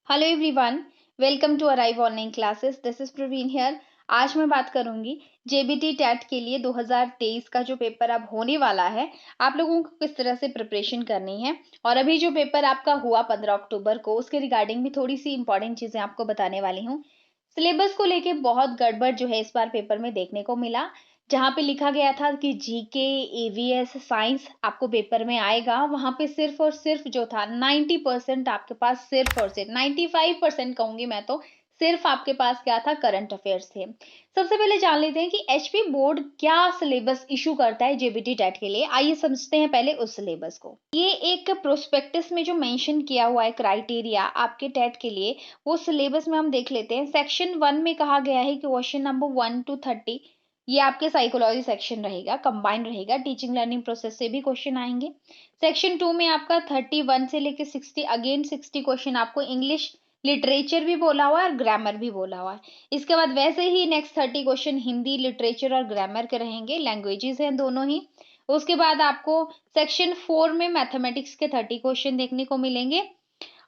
Hello everyone, welcome to arrive online classes. This is Praveen here. आज मैं बात करूंगी जेबीटी टेट के लिए 2023 का जो पेपर अब होने वाला है, आप लोगों को किस तरह से प्रिपरेशन करनी है। और अभी जो पेपर आपका हुआ 15 अक्टूबर को, उसके रिगार्डिंग भी थोड़ी सी इंपॉर्टेंट चीजें आपको बताने वाली हूँ। सिलेबस को लेके बहुत गड़बड़ जो है इस बार पेपर में देखने को मिला। जहाँ पे लिखा गया था कि जीके, ईवीएस, साइंस आपको पेपर में आएगा, वहां पे सिर्फ और सिर्फ जो था 90% आपके पास, सिर्फ और सिर्फ 95% कहूंगी मैं तो, सिर्फ आपके पास क्या था, करंट अफेयर्स थे। सबसे पहले जान लेते हैं कि एचपी बोर्ड क्या सिलेबस इशू करता है जेबीटी टेट के लिए। आइए समझते हैं पहले उस सिलेबस को। ये एक प्रोस्पेक्टस में जो मेंशन किया हुआ है क्राइटेरिया आपके टेट के लिए, वो सिलेबस में हम देख लेते हैं। सेक्शन 1 में कहा गया है कि क्वेश्चन नंबर 1 to 30 ये आपके साइकोलॉजी सेक्शन रहेगा, कंबाइंड रहेगा, टीचिंग लर्निंग प्रोसेस से भी क्वेश्चन आएंगे। सेक्शन 2 में आपका 31 से लेकर 60, अगेन 60 क्वेश्चन आपको इंग्लिश लिटरेचर भी बोला हुआ है और ग्रामर भी बोला हुआ है। इसके बाद वैसे ही नेक्स्ट 30 क्वेश्चन हिंदी लिटरेचर और ग्रामर के रहेंगे, लैंग्वेजेस हैं दोनों ही। उसके बाद आपको सेक्शन 4 में मैथमेटिक्स के 30 क्वेश्चन देखने को मिलेंगे।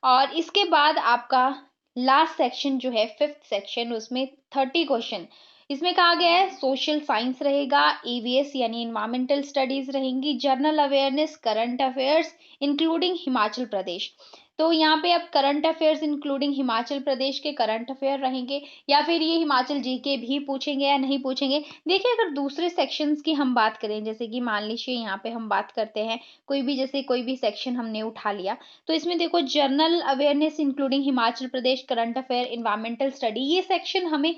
और इसके बाद आपका लास्ट सेक्शन जो है, फिफ्थ सेक्शन, उसमें 30 क्वेश्चन। इसमें कहा गया है सोशल साइंस रहेगा, ईवीएस यानी इन्वायरमेंटल स्टडीज रहेंगी, general awareness, current affairs including Himachal Pradesh. तो यहाँ पे अब current affairs including Himachal Pradesh के करंट अफेयर रहेंगे, या फिर ये हिमाचल जीके भी पूछेंगे या नहीं पूछेंगे। देखिए, अगर दूसरे सेक्शंस की हम बात करें, जैसे कि मान लीजिए यहाँ पे हम बात करते हैं कोई भी, जैसे कोई भी सेक्शन हमने उठा लिया, तो इसमें देखो जनरल अवेयरनेस इंक्लूडिंग हिमाचल प्रदेश, करंट अफेयर, इन्वायरमेंटल स्टडी, ये सेक्शन हमें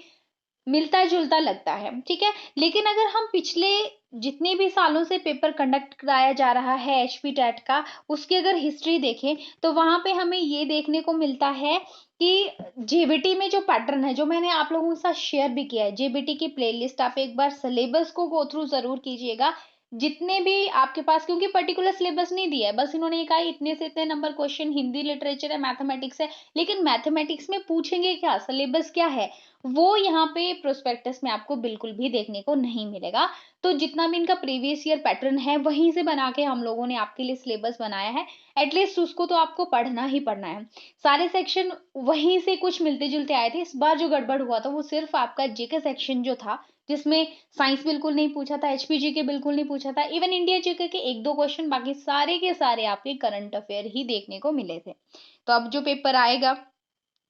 मिलता जुलता लगता है, ठीक है। लेकिन अगर हम पिछले जितने भी सालों से पेपर कंडक्ट कराया जा रहा है एचपी टेट का, उसकी अगर हिस्ट्री देखें, तो वहां पे हमें ये देखने को मिलता है कि जेबीटी में जो पैटर्न है, जो मैंने आप लोगों के साथ शेयर भी किया है, जेबीटी की प्लेलिस्ट आप एक बार सिलेबस को गो थ्रू जरूर कीजिएगा। जितने भी आपके पास, क्योंकि पर्टिकुलर सिलेबस नहीं दिया है, बस इन्होंने ये कहा इतने से इतने नंबर क्वेश्चन हिंदी लिटरेचर है, मैथमेटिक्स है। लेकिन मैथमेटिक्स में पूछेंगे क्या, सिलेबस क्या है, वो यहाँ पे प्रोस्पेक्टस में आपको बिल्कुल भी देखने को नहीं मिलेगा। तो जितना भी इनका प्रीवियस ईयर पैटर्न है, वहीं से बना के हम लोगों ने आपके लिए सिलेबस बनाया है। एटलीस्ट उसको तो आपको पढ़ना ही पढ़ना है। सारे सेक्शन वहीं से कुछ मिलते जुलते आए थे। इस बार जो गड़बड़ हुआ था वो सिर्फ आपका जीके सेक्शन जो था, जिसमें साइंस बिल्कुल नहीं पूछा था, एचपीजी के बिल्कुल नहीं पूछा था, इवन इंडिया जीके के एक दो क्वेश्चन, बाकी सारे के सारे आपके करंट अफेयर ही देखने को मिले थे। तो अब जो पेपर आएगा,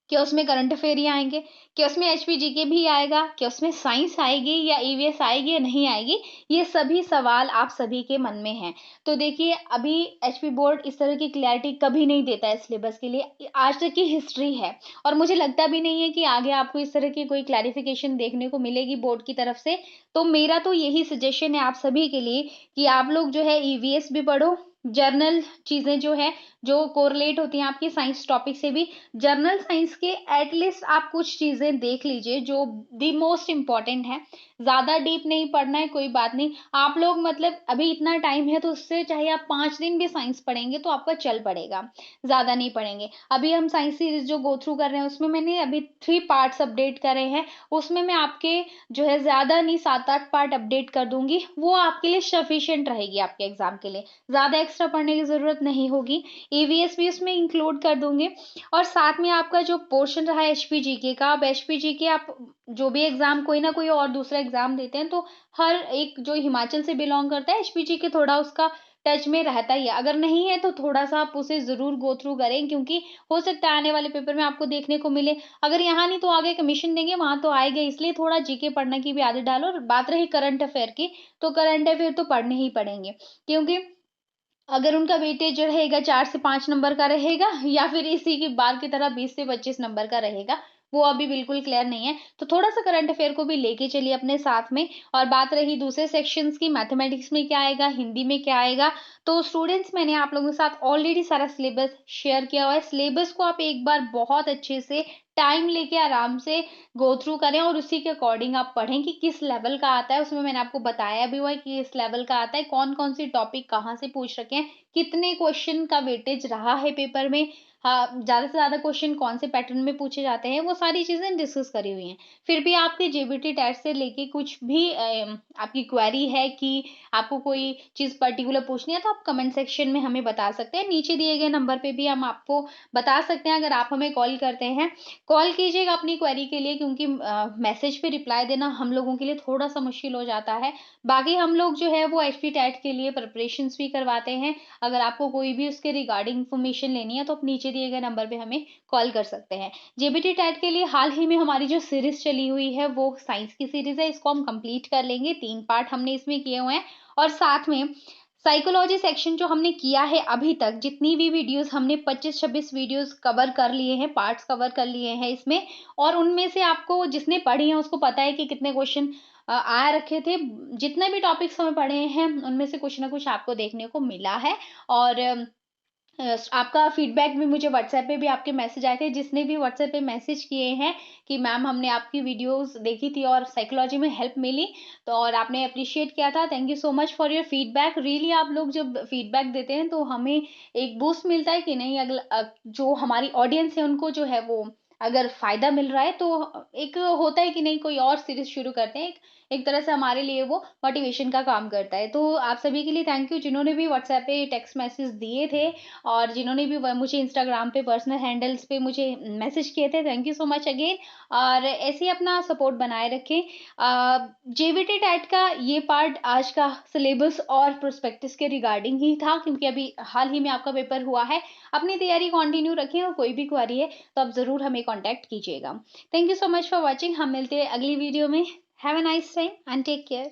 क्या उसमें करंट अफेयर ही आएंगे, क्या उसमें एचपीजीके भी आएगा, क्या उसमें साइंस आएगी या ईवीएस आएगी या नहीं आएगी, ये सभी सवाल आप सभी के मन में हैं। तो देखिए, अभी एचपी बोर्ड इस तरह की क्लैरिटी कभी नहीं देता है सिलेबस के लिए, आज तक की हिस्ट्री है। और मुझे लगता भी नहीं है कि आगे आपको इस तरह की कोई क्लैरिफिकेशन देखने को मिलेगी बोर्ड की तरफ से। तो मेरा तो यही सजेशन है आप सभी के लिए कि आप लोग जो है ईवीएस भी पढ़ो, जर्नल चीजें जो है, जो कोरिलेट होती हैं आपकी साइंस टॉपिक से भी, जर्नल साइंस के एटलीस्ट आप कुछ चीजें देख लीजिए जो दी मोस्ट इम्पॉर्टेंट है। ज्यादा डीप नहीं पढ़ना है, कोई बात नहीं। आप लोग मतलब अभी इतना टाइम है, तो उससे चाहे आप 5 दिन भी साइंस पढ़ेंगे तो आपका चल पड़ेगा, ज्यादा नहीं पढ़ेंगे। अभी हम साइंस सीरीज जो गो थ्रू कर रहे हैं, उसमें मैंने अभी 3 पार्ट्स अपडेट करे हैं। उसमें मैं आपके जो है ज्यादा नहीं, 7-8 पार्ट अपडेट कर दूंगी, वो आपके लिए सफिशियंट रहेगी आपके एग्जाम के लिए। ज्यादा एक्स्ट्रा पढ़ने की जरूरत नहीं होगी। ईवीएस भी उसमें इंक्लूड कर दूंगे। और साथ में आपका जो पोर्शन रहा है एचपीजीके का, अब एचपीजीके आप जो भी एग्जाम, कोई ना कोई और दूसरा एग्जाम देते हैं, तो हर एक जो हिमाचल से बिलोंग करता है, एचपीजीके थोड़ा उसका टच में रहता ही है। अगर नहीं है तो थोड़ा सा आप उसे जरूर गो थ्रू करें, क्योंकि हो सकता है आने वाले पेपर में आपको देखने को मिले। अगर यहाँ नहीं तो आगे कमीशन देंगे, वहां तो आएगा, इसलिए थोड़ा जीके पढ़ने की भी आदत डालो। और बात रही करंट अफेयर की, तो करंट अफेयर तो पढ़ने ही पड़ेंगे, क्योंकि अगर उनका वेटेज जो रहेगा 4 से 5 नंबर का रहेगा, या फिर इसी की बार की तरह 20 से 25 नंबर का रहेगा, वो अभी बिल्कुल क्लियर नहीं है। तो थोड़ा सा करंट अफेयर को भी लेके चलिए अपने साथ में। और बात रही दूसरे सेक्शंस की, मैथमेटिक्स में क्या आएगा, हिंदी में क्या आएगा, तो स्टूडेंट्स मैंने आप लोगों के साथ ऑलरेडी सारा सिलेबस शेयर किया हुआ है। सिलेबस को आप एक बार बहुत अच्छे से टाइम लेके आराम से गो थ्रू करें, और उसी के अकॉर्डिंग आप पढ़ें कि किस लेवल का आता है। उसमें मैंने आपको बताया भी हुआ है कि इस लेवल का आता है, कौन कौन सी टॉपिक कहाँ से पूछ रखे हैं, कितने क्वेश्चन का वेटेज रहा है पेपर में। हाँ, ज़्यादा से ज़्यादा क्वेश्चन कौन से पैटर्न में पूछे जाते हैं, वो सारी चीज़ें डिस्कस करी हुई हैं। फिर भी आपके जेबीटी टेट से लेके कुछ भी आपकी क्वेरी है कि आपको कोई चीज़ पर्टिकुलर पूछनी है, तो आप कमेंट सेक्शन में हमें बता सकते हैं। नीचे दिए गए नंबर पे भी हम आपको बता सकते हैं अगर आप हमें कॉल करते हैं। कॉल कीजिएगा अपनी क्वेरी के लिए, क्योंकि मैसेज पे रिप्लाई देना हम लोगों के लिए थोड़ा-सा मुश्किल हो जाता है। बाकी हम लोग जो है वो एचपी टेट के लिए प्रिपरेशंस भी करवाते हैं। अगर आपको कोई भी उसके रिगार्डिंग इन्फॉर्मेशन लेनी है, तो आप नीचे दिए गए नंबर पे हमें कॉल कर सकते हैं। जेबीटी टेट के लिए हाल ही में हमारी जो सीरीज़ चली हुई है, वो साइंस की सीरीज़ है। इसको हम कंप्लीट कर लेंगे, 3 पार्ट हमने इसमें किए हुए हैं और साथ में साइकोलॉजी सेक्शन जो हमने किया है अभी तक, जितनी भी वीडियोज़ हमने 25-26 वीडियोज़ कवर कर लिए हैं, पार्ट्स कवर कर लिए हैं इसमें, और उनमें से आपको जिसने पढ़ी हैं उसको पता है कि कितने क्वेश्चन आ रखे थे। जितने भी टॉपिक्स हमें पढ़े हैं, उनमें से कुछ ना कुछ आपको देखने को मिला है। और आपका फीडबैक भी मुझे व्हाट्सएप पे भी आपके मैसेज आए थे, जिसने भी व्हाट्सएप पे मैसेज किए हैं कि मैम हमने आपकी वीडियोस देखी थी और साइकोलॉजी में हेल्प मिली, तो और आपने अप्रिशिएट किया था। Thank you so much for your feedback. Really आप लोग जब फीडबैक देते हैं तो हमें एक बूस्ट मिलता है कि नहीं, जो हमारी ऑडियंस है उनको जो है वो अगर फ़ायदा मिल रहा है, तो एक होता है कि नहीं कोई और सीरीज़ शुरू करते हैं। एक तरह से हमारे लिए वो मोटिवेशन का काम करता है। तो आप सभी के लिए थैंक यू, जिन्होंने भी व्हाट्सएप पे टेक्स्ट मैसेज दिए थे और जिन्होंने भी मुझे इंस्टाग्राम पे पर्सनल हैंडल्स पे मुझे मैसेज किए थे। Thank you so much again, और ऐसे ही अपना सपोर्ट बनाए रखें। जेवीटी टेट का ये पार्ट आज का सिलेबस और प्रोस्पेक्टस के रिगार्डिंग ही था, क्योंकि अभी हाल ही में आपका पेपर हुआ है। अपनी तैयारी कंटिन्यू रखें और कोई भी क्वेरी है तो आप ज़रूर हमें कॉन्टैक्ट कीजिएगा। Thank you so much for watching. हम मिलते हैं अगली वीडियो में। Have a nice time and take care.